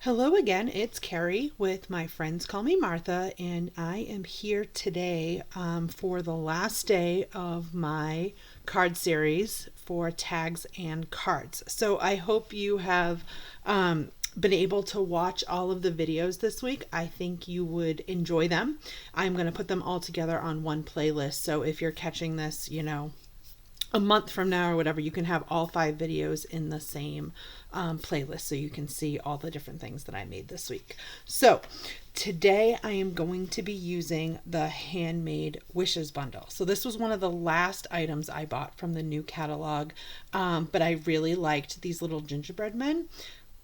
Hello again, it's Carrie with My Friends Call Me Martha, and I am here today for the last day of my card series for tags and cards. So I hope you have been able to watch all of the videos this week. I think you would enjoy them. I'm going to put them all together on one playlist, so if you're catching this, a month from now or whatever, you can have all 5 videos in the same playlist so you can see all the different things that I made this week. So today I am going to be using the Handmade Wishes bundle. So this was one of the last items I bought from the new catalog, but I really liked these little gingerbread men.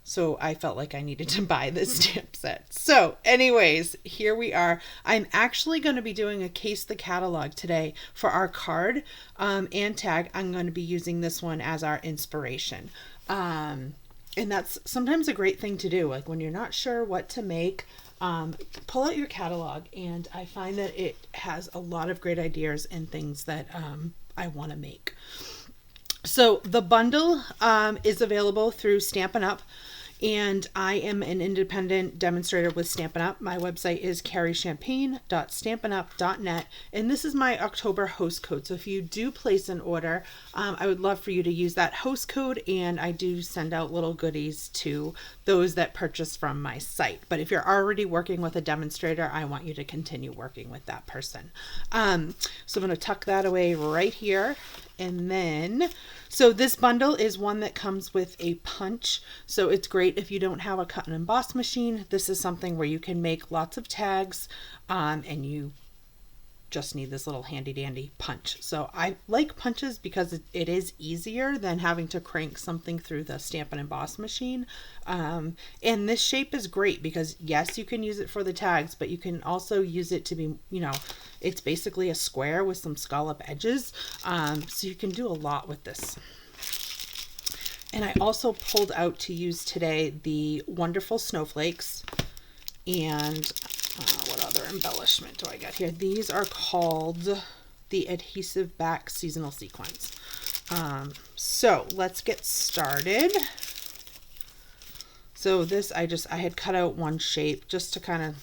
So I felt like I needed to buy this stamp set. So anyways, here we are. I'm actually going to be doing a Case the Catalog today for our card and tag. I'm going to be using this one as our inspiration. And that's sometimes a great thing to do. Like when you're not sure what to make, pull out your catalog. And I find that it has a lot of great ideas and things that I want to make. So the bundle is available through Stampin' Up! And I am an independent demonstrator with Stampin' Up! My website is carriechampagne.stampinup.net, and this is my October host code. So if you do place an order, I would love for you to use that host code, and I do send out little goodies to those that purchase from my site. But if you're already working with a demonstrator, I want you to continue working with that person. So I'm going to tuck that away right here. And then, so this bundle is one that comes with a punch. So it's great if you don't have a cut and emboss machine. This is something where you can make lots of tags and you just need this little handy dandy punch. So I like punches because it is easier than having to crank something through the stamp and emboss machine. And this shape is great because yes, you can use it for the tags, but you can also use it to be, it's basically a square with some scallop edges. So you can do a lot with this. And I also pulled out to use today the wonderful snowflakes and what other embellishment do I got here? These are called the Adhesive Back Seasonal Sequins. So let's get started. So this, I had cut out one shape just to kind of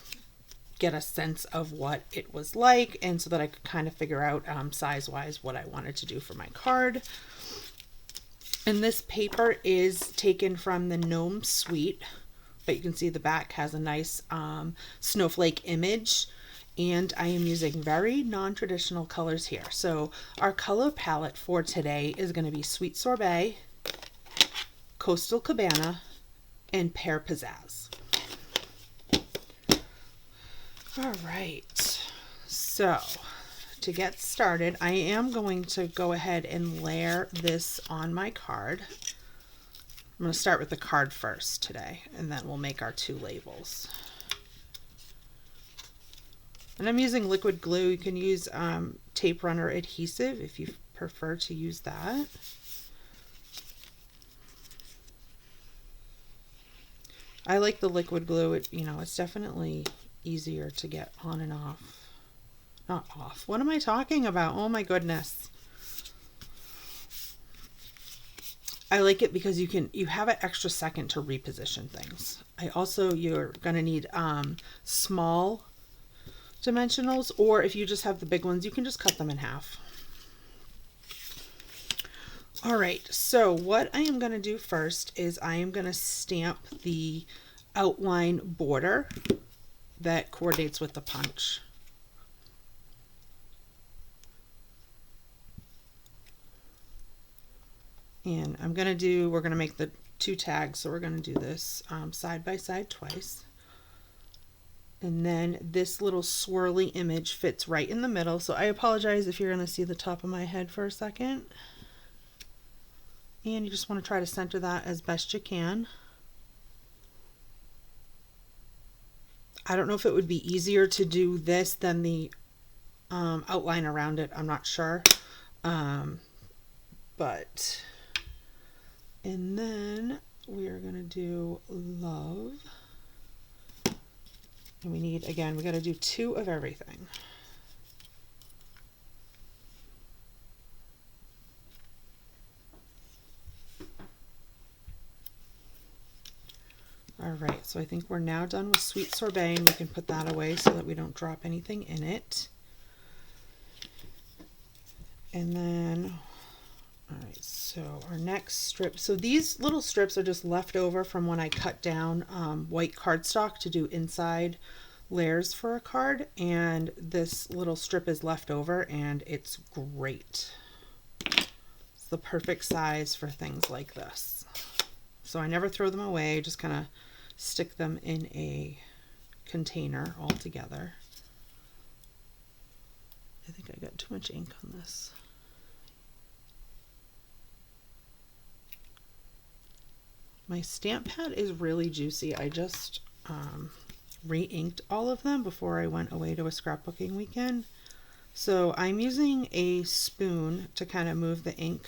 get a sense of what it was like, and so that I could kind of figure out size-wise what I wanted to do for my card. And this paper is taken from the Gnome Suite, but you can see the back has a nice snowflake image, and I am using very non-traditional colors here. So our color palette for today is going to be Sweet Sorbet, Coastal Cabana, and Pear Pizzazz. All right, so to get started, I am going to go ahead and layer this on my card. I'm going to start with the card first today, and then we'll make our 2 labels. And I'm using liquid glue. You can use tape runner adhesive if you prefer to use that. I like the liquid glue. It's definitely easier to get on and off. Not off. What am I talking about? Oh my goodness. I like it because you have an extra second to reposition things. You're going to need small dimensionals, or if you just have the big ones, you can just cut them in half. All right, so what I am going to do first is I am going to stamp the outline border that coordinates with the punch. And we're going to make the 2 tags, so we're going to do this side by side twice. And then this little swirly image fits right in the middle. So I apologize if you're going to see the top of my head for a second. And you just want to try to center that as best you can. I don't know if it would be easier to do this than the outline around it. I'm not sure. And then we are going to do love. And we got to do 2 of everything. All right, so I think we're now done with sweet sorbet, and we can put that away so that we don't drop anything in it. And then, all right, so our next strip, so these little strips are just left over from when I cut down white cardstock to do inside layers for a card, and this little strip is left over and it's great. It's the perfect size for things like this. So I never throw them away, just kind of stick them in a container all together. I think I got too much ink on this. My stamp pad is really juicy. I just re-inked all of them before I went away to a scrapbooking weekend. So I'm using a spoon to kind of move the ink,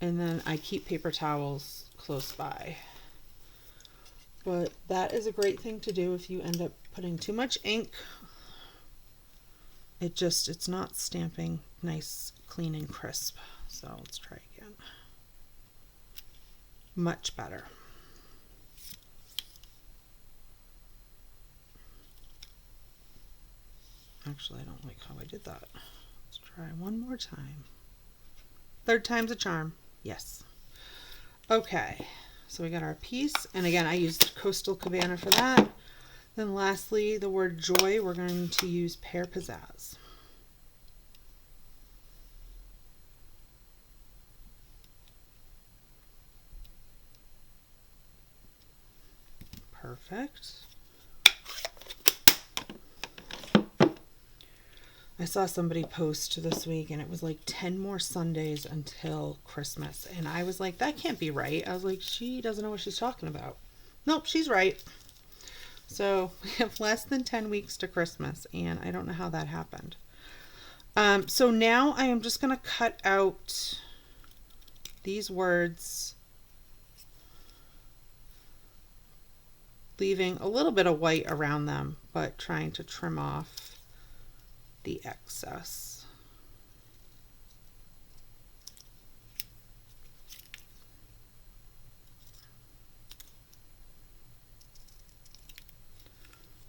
and then I keep paper towels close by. But that is a great thing to do if you end up putting too much ink. It's not stamping nice, clean, and crisp. So let's try again. Much better. Actually, I don't like how I did that. Let's try one more time. Third time's a charm. Yes. Okay, so we got our piece, and again, I used Coastal Cabana for that. Then lastly, the word joy, we're going to use Pear Pizzazz. Perfect. I saw somebody post this week and it was like 10 more Sundays until Christmas. And I was like, that can't be right. I was like, she doesn't know what she's talking about. Nope, she's right. So we have less than 10 weeks to Christmas, and I don't know how that happened. So now I am just going to cut out these words, leaving a little bit of white around them, but trying to trim off the excess.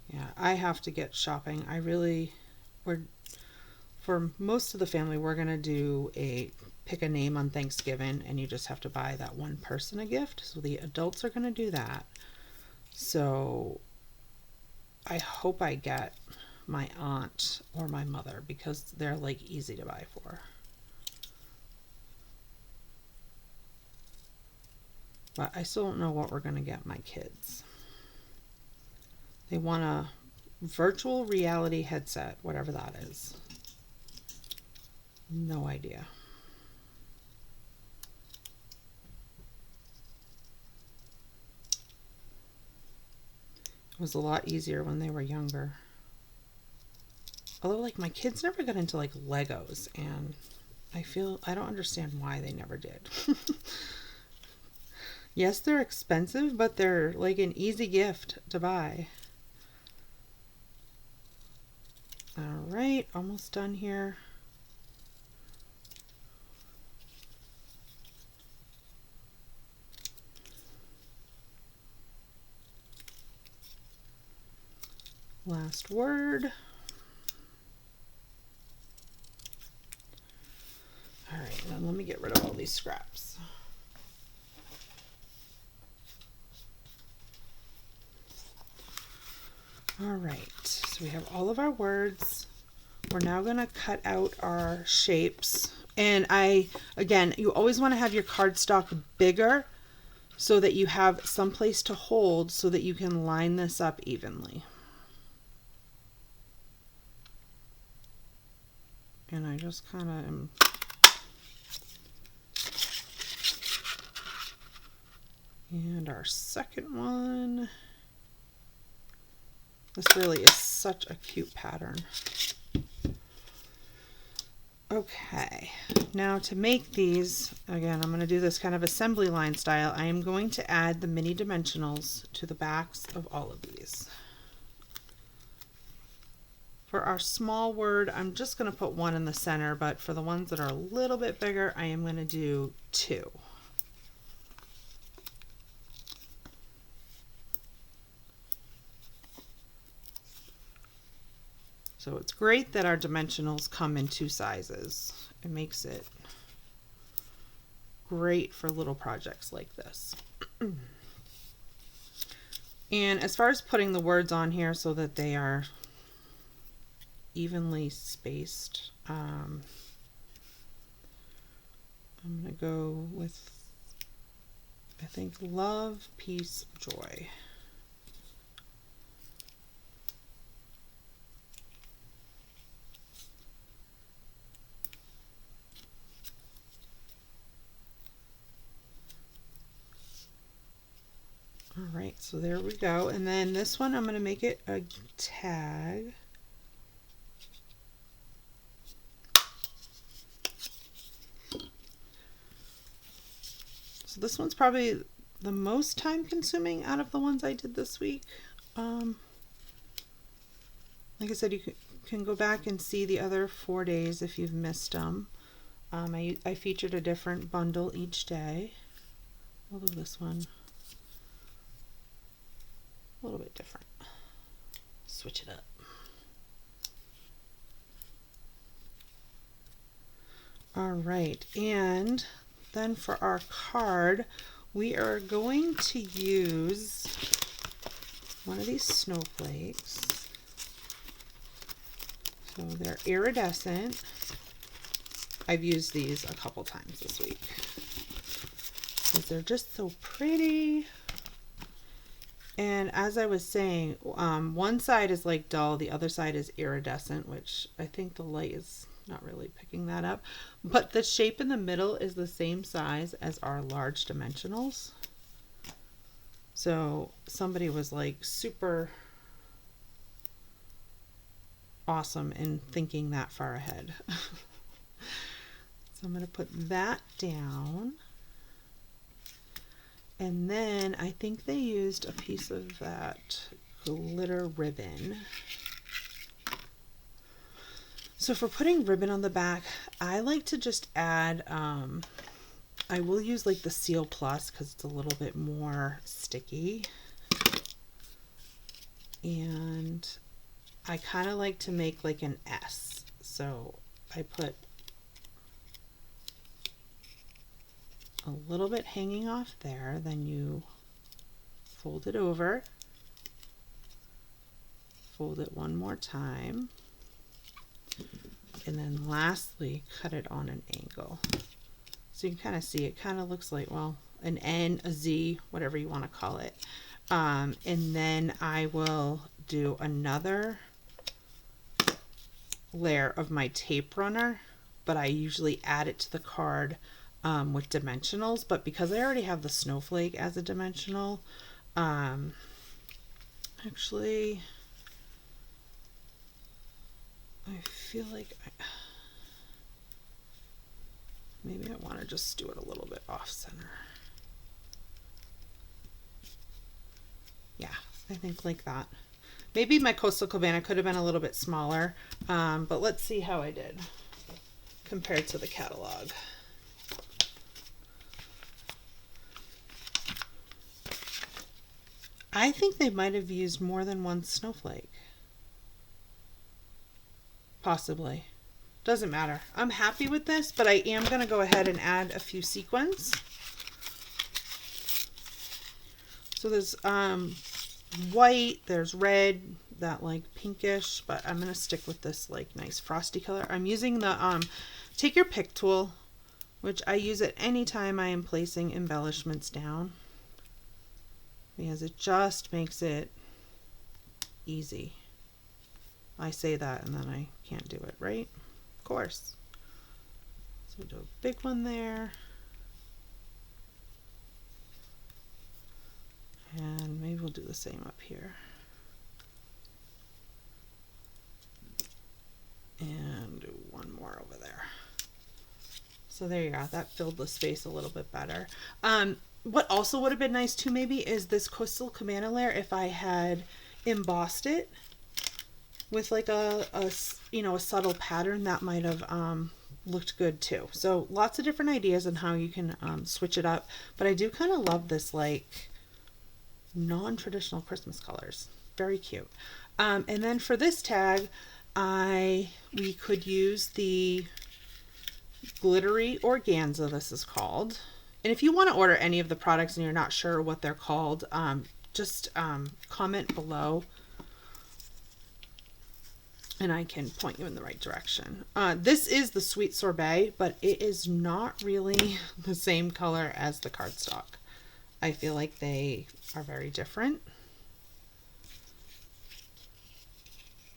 Yeah, I have to get shopping. For most of the family, we're going to do pick a name on Thanksgiving, and you just have to buy that one person a gift. So the adults are going to do that. So I hope I get my aunt or my mother, because they're like easy to buy for. But I still don't know what we're going to get my kids. They want a virtual reality headset, whatever that is. No idea. It was a lot easier when they were younger. Although, like, my kids never got into like Legos, and I don't understand why they never did. Yes, they're expensive, but they're like an easy gift to buy. All right, almost done here. Last word. All right, then let me get rid of all these scraps. All right, so we have all of our words. We're now going to cut out our shapes. And again, you always want to have your cardstock bigger so that you have some place to hold so that you can line this up evenly. And I just kind of am and our second one. This really is such a cute pattern. Okay, now to make these, again, I'm going to do this kind of assembly line style. I am going to add the mini dimensionals to the backs of all of these. For our small word, I'm just going to put one in the center, but for the ones that are a little bit bigger, I am going to do two. So it's great that our dimensionals come in 2 sizes. It makes it great for little projects like this. And as far as putting the words on here so that they are evenly spaced, I'm going to go with, I think, love, peace, joy. All right, so there we go. And then this one, I'm going to make it a tag. So this one's probably the most time consuming out of the ones I did this week. Like I said, you can go back and see the other 4 days if you've missed them. I featured a different bundle each day. Although this one, a little bit different. Switch it up. All right, and then for our card, we are going to use one of these snowflakes. So they're iridescent. I've used these a couple times this week because they're just so pretty. And as I was saying, one side is like dull, the other side is iridescent, which I think the light is not really picking that up. But the shape in the middle is the same size as our large dimensionals. So somebody was like super awesome in thinking that far ahead. So I'm going to put that down. And then I think they used a piece of that glitter ribbon. So for putting ribbon on the back, I like to just add, I will use like the Seal Plus because it's a little bit more sticky. And I kind of like to make like an S. So I put a little bit hanging off there, then you fold it over, fold it one more time, and then lastly cut it on an angle. So you can kind of see it kind of looks like, well, an N, a Z, whatever you want to call it. And then I will do another layer of my tape runner, but I usually add it to the card with dimensionals, but because I already have the snowflake as a dimensional, actually I feel like maybe I want to just do it a little bit off center. Yeah, I think like that. Maybe my Coastal Cabana could have been a little bit smaller, but let's see how I did compared to the catalog. I think they might have used more than one snowflake. Possibly. Doesn't matter. I'm happy with this, but I am going to go ahead and add a few sequins. So there's white, there's red, that like pinkish, but I'm going to stick with this like nice frosty color. I'm using the take your pick tool, which I use at any time I am placing embellishments down, because it just makes it easy. I say that and then I can't do it, right? Of course. So do a big one there. And maybe we'll do the same up here. And do one more over there. So there you go. That filled the space a little bit better. What also would have been nice too maybe is this Coastal Cabana layer if I had embossed it with like a subtle pattern. That might have looked good too. So lots of different ideas on how you can switch it up, but I do kind of love this like non-traditional Christmas colors. Very cute. And then for this tag, We could use the glittery organza, this is called. And if you want to order any of the products and you're not sure what they're called, just comment below and I can point you in the right direction. This is the sweet sorbet, but it is not really the same color as the cardstock. I feel like they are very different.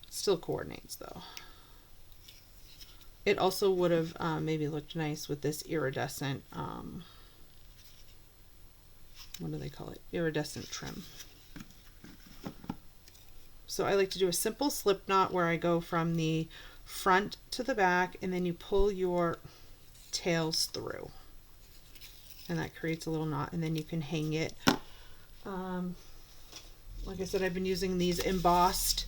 Still coordinates though. It also would have maybe looked nice with this iridescent, what do they call it? Iridescent trim. So I like to do a simple slip knot where I go from the front to the back and then you pull your tails through. And that creates a little knot and then you can hang it. Like I said, I've been using these embossed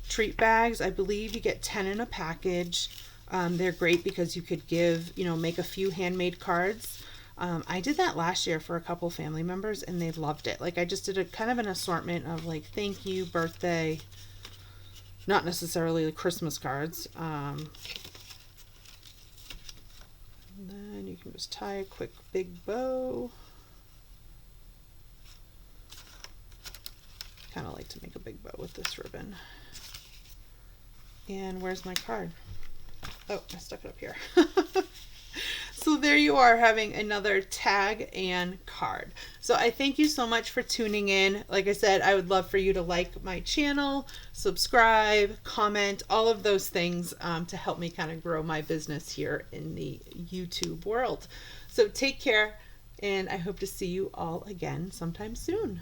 treat bags. I believe you get 10 in a package. They're great because you could make a few handmade cards. I did that last year for a couple family members and they loved it. Like I just did a kind of an assortment of like thank you, birthday, not necessarily the Christmas cards. And then you can just tie a quick big bow. Kind of like to make a big bow with this ribbon. And where's my card? Oh, I stuck it up here. So there you are, having another tag and card. So I thank you so much for tuning in. Like I said, I would love for you to like my channel, subscribe, comment, all of those things to help me kind of grow my business here in the YouTube world. So take care, and I hope to see you all again sometime soon.